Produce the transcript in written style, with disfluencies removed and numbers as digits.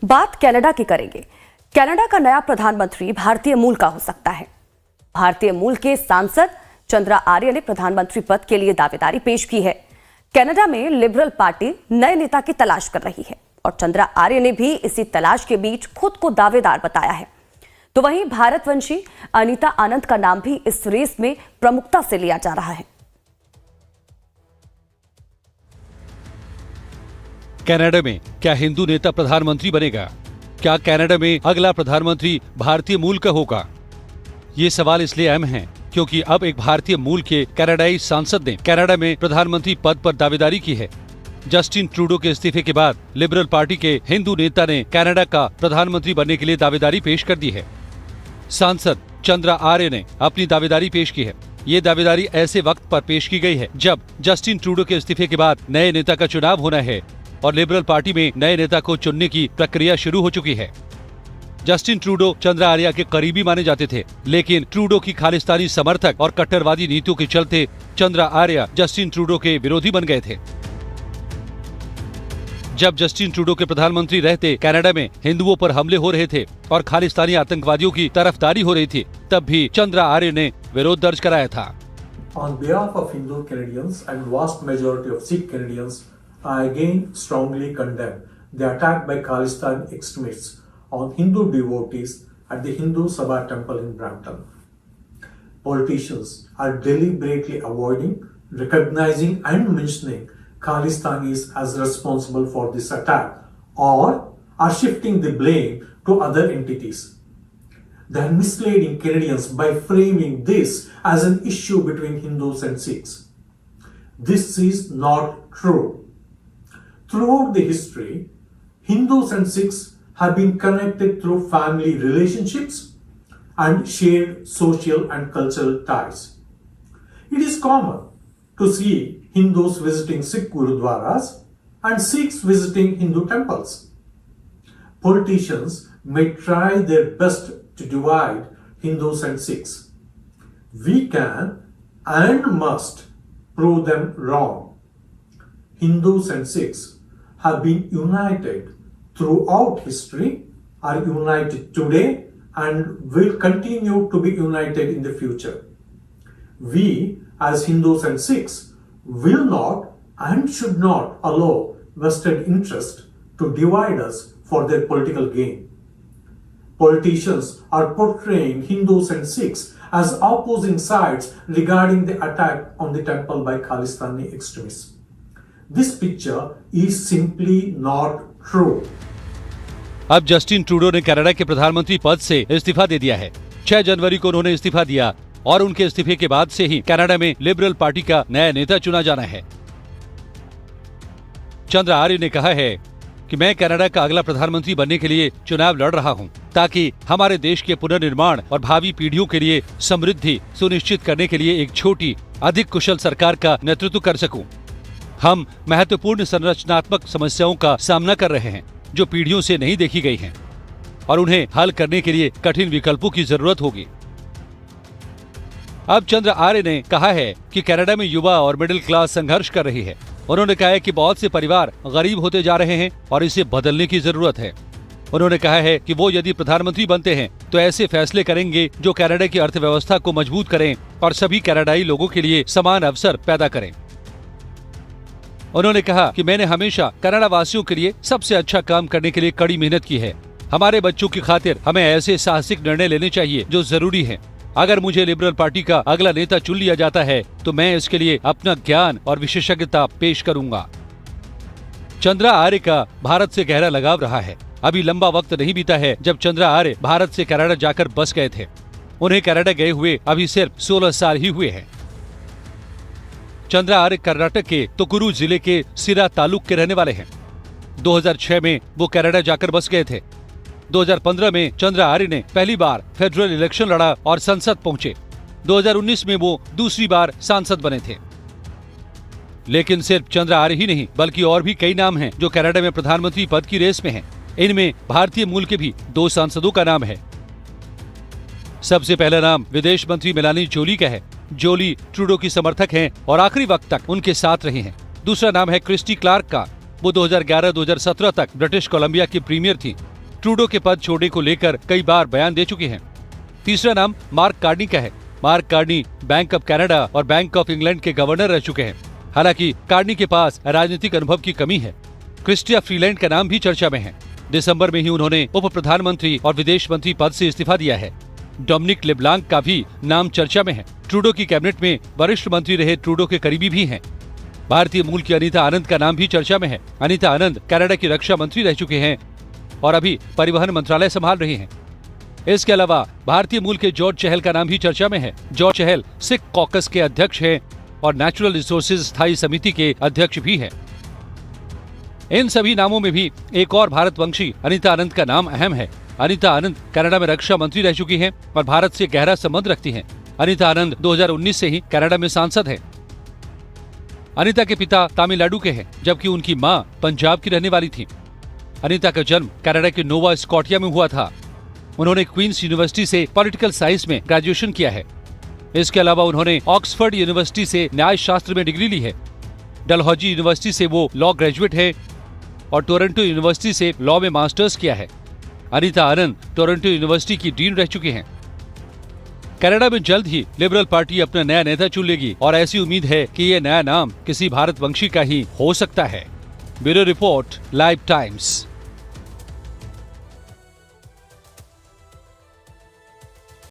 बात कनाडा की करेंगे। कनाडा का नया प्रधानमंत्री भारतीय मूल का हो सकता है। भारतीय मूल के सांसद चंद्रा आर्य ने प्रधानमंत्री पद के लिए दावेदारी पेश की है। कनाडा में लिबरल पार्टी नए नेता की तलाश कर रही है और चंद्रा आर्य ने भी इसी तलाश के बीच खुद को दावेदार बताया है। तो वहीं भारतवंशी अनीता आनंद का नाम भी इस रेस में प्रमुखता से लिया जा रहा है। कनाडा में क्या हिंदू नेता प्रधानमंत्री बनेगा? क्या कनाडा में अगला प्रधानमंत्री भारतीय मूल का होगा? ये सवाल इसलिए अहम है क्योंकि अब एक भारतीय मूल के कनाडाई सांसद ने कनाडा में प्रधानमंत्री पद पर दावेदारी की है। जस्टिन ट्रूडो के इस्तीफे के बाद लिबरल पार्टी के हिंदू नेता ने कनाडा का प्रधानमंत्री बनने के लिए दावेदारी पेश कर दी है। सांसद चंद्रा आर्य ने अपनी दावेदारी पेश की है। ये दावेदारी ऐसे वक्त पर पेश की गई है जब जस्टिन ट्रूडो के इस्तीफे के बाद नए नेता का चुनाव होना है और लिबरल पार्टी में नए नेता को चुनने की प्रक्रिया शुरू हो चुकी है। जस्टिन ट्रूडो चंद्रा आर्य के करीबी माने जाते थे, लेकिन ट्रूडो की खालिस्तानी समर्थक और कट्टरवादी नीतियों के चलते चंद्रा आर्य जस्टिन ट्रूडो के विरोधी बन गए थे। जब जस्टिन ट्रूडो के प्रधानमंत्री रहते कनाडा में हिंदुओं पर हमले हो रहे थे और खालिस्तानी आतंकवादियों की तरफदारी हो रही थी, तब भी चंद्रा आर्य ने विरोध दर्ज कराया था। On behalf of Hindu Canadians and vast majority of Sikh Canadians, I again strongly condemn the attack by Khalistan extremists on Hindu devotees at the Hindu Sabha temple in Brampton. Politicians are deliberately avoiding, recognizing and mentioning Khalistanis as responsible for this attack or are shifting the blame to other entities. They are misleading Canadians by framing this as an issue between Hindus and Sikhs. This is not true. Throughout the history, Hindus and Sikhs have been connected through family relationships and shared social and cultural ties. It is common to see Hindus visiting Sikh Gurudwaras and Sikhs visiting Hindu temples. Politicians may try their best to divide Hindus and Sikhs. We can and must prove them wrong. Hindus and Sikhs have been united throughout history, are united today and will continue to be united in the future. We as Hindus and Sikhs will not and should not allow vested interest to divide us for their political gain. Politicians are portraying Hindus and Sikhs as opposing sides regarding the attack on the temple by Khalistani extremists. This picture is simply not true. अब Justin Trudeau ने Canada के प्रधानमंत्री पद से इस्तीफा दे दिया है। 6 जनवरी को उन्होंने इस्तीफा दिया और उनके इस्तीफे के बाद से ही कनाडा में लिबरल पार्टी का नया नेता चुना जाना है। चंद्रा आर्य ने कहा है कि मैं कनाडा का अगला प्रधानमंत्री बनने के लिए चुनाव लड़ रहा हूं, ताकि हमारे देश के पुनर्निर्माण और भावी पीढ़ियों के लिए समृद्धि सुनिश्चित करने के लिए एक छोटी, अधिक कुशल सरकार का नेतृत्व कर सकूं। हम महत्वपूर्ण संरचनात्मक समस्याओं का सामना कर रहे हैं जो पीढ़ियों से नहीं देखी गई हैं और उन्हें हल करने के लिए कठिन विकल्पों की जरूरत होगी। अब चंद्रा आर्य ने कहा है कि कनाडा में युवा और मिडिल क्लास संघर्ष कर रही है। उन्होंने कहा है कि बहुत से परिवार गरीब होते जा रहे हैं और इसे बदलने की जरूरत है। उन्होंने कहा है कि वो यदि प्रधानमंत्री बनते हैं तो ऐसे फैसले करेंगे जो कनाडा की अर्थव्यवस्था को मजबूत करें और सभी कनाडाई लोगों के लिए समान अवसर पैदा करें। उन्होंने कहा कि मैंने हमेशा कनाडा वासियों के लिए सबसे अच्छा काम करने के लिए कड़ी मेहनत की है। हमारे बच्चों की खातिर हमें ऐसे साहसिक निर्णय लेने चाहिए जो जरूरी हैं। अगर मुझे लिबरल पार्टी का अगला नेता चुन लिया जाता है तो मैं इसके लिए अपना ज्ञान और विशेषज्ञता पेश करूंगा। चंद्रा आर्य का भारत से गहरा लगाव रहा है। अभी लंबा वक्त नहीं बीता है जब चंद्रा आर्य भारत से कनाडा जाकर बस गए थे। उन्हें कनाडा गए हुए अभी सिर्फ 16 साल ही हुए हैं। चंद्रा आर्य कर्नाटक के तुकुरू जिले के सिरा तालुक के रहने वाले हैं। 2006 में वो कनाडा जाकर बस गए थे। 2015 में चंद्रा आर्य ने पहली बार फेडरल इलेक्शन लड़ा और संसद पहुंचे। 2019 में वो दूसरी बार सांसद बने थे। लेकिन सिर्फ चंद्रा आर्य ही नहीं बल्कि और भी कई नाम हैं जो कनाडा में प्रधानमंत्री पद की रेस में हैं। इनमें भारतीय मूल के भी 2 सांसदों का नाम है। सबसे पहला नाम विदेश मंत्री मेलानी जोली का है। जोली ट्रूडो की समर्थक हैं और आखिरी वक्त तक उनके साथ रही हैं। दूसरा नाम है क्रिस्टी क्लार्क का। वो 2011-2017 तक ब्रिटिश कोलंबिया की प्रीमियर थी। ट्रूडो के पद छोड़ने को लेकर कई बार बयान दे चुके हैं। तीसरा नाम मार्क कार्नी का है। Mark Carney bank of Canada और बैंक ऑफ इंग्लैंड के गवर्नर रह चुके हैं। हालांकि कार्नी के पास राजनीतिक अनुभव की कमी है। क्रिस्टिया फ्रीलैंड का नाम भी चर्चा में है। दिसंबर में ही उन्होंने उप प्रधानमंत्री और विदेश मंत्री पद से इस्तीफा दिया है। डोमिनिक लेब्लांक का भी नाम चर्चा में है। ट्रूडो की कैबिनेट में वरिष्ठ मंत्री रहे ट्रूडो के करीबी भी हैं। भारतीय मूल की अनीता आनंद का नाम भी चर्चा में है। अनीता आनंद कनाडा की रक्षा मंत्री रह चुके हैं और अभी परिवहन मंत्रालय संभाल रही हैं। इसके अलावा भारतीय मूल के जॉर्ज चहल का नाम भी चर्चा में है। जॉर्ज चहल सिख कॉकस के अध्यक्ष हैं और नेचुरल रिसोर्सेज स्थायी समिति के अध्यक्ष भी हैं। इन सभी नामों में भी एक और भारतवंशी अनीता आनंद का नाम अहम है। अनीता आनंद कनाडा में रक्षा मंत्री रह चुकी हैं और भारत से गहरा संबंध रखती हैं। अनीता आनंद 2019 से ही कनाडा में सांसद हैं। अनीता के पिता तमिलनाडु के हैं, जबकि उनकी मां पंजाब की रहने वाली थी। अनीता का जन्म कनाडा के नोवा स्कॉटिया में हुआ था। उन्होंने क्वींस यूनिवर्सिटी से पॉलिटिकल साइंस में ग्रेजुएशन किया है। इसके अलावा उन्होंने ऑक्सफोर्ड यूनिवर्सिटी से न्याय शास्त्र में डिग्री ली है। डलहौजी यूनिवर्सिटी से वो लॉ ग्रेजुएट है और टोरंटो यूनिवर्सिटी से लॉ में मास्टर्स किया है। अनीता आनंद टोरंटो यूनिवर्सिटी की डीन रह चुकी हैं। कनाडा में जल्द ही लिबरल पार्टी अपना नया नेता चुन लेगी और ऐसी उम्मीद है कि ये नया नाम किसी भारतवंशी का ही हो सकता है। Bureau report, live times.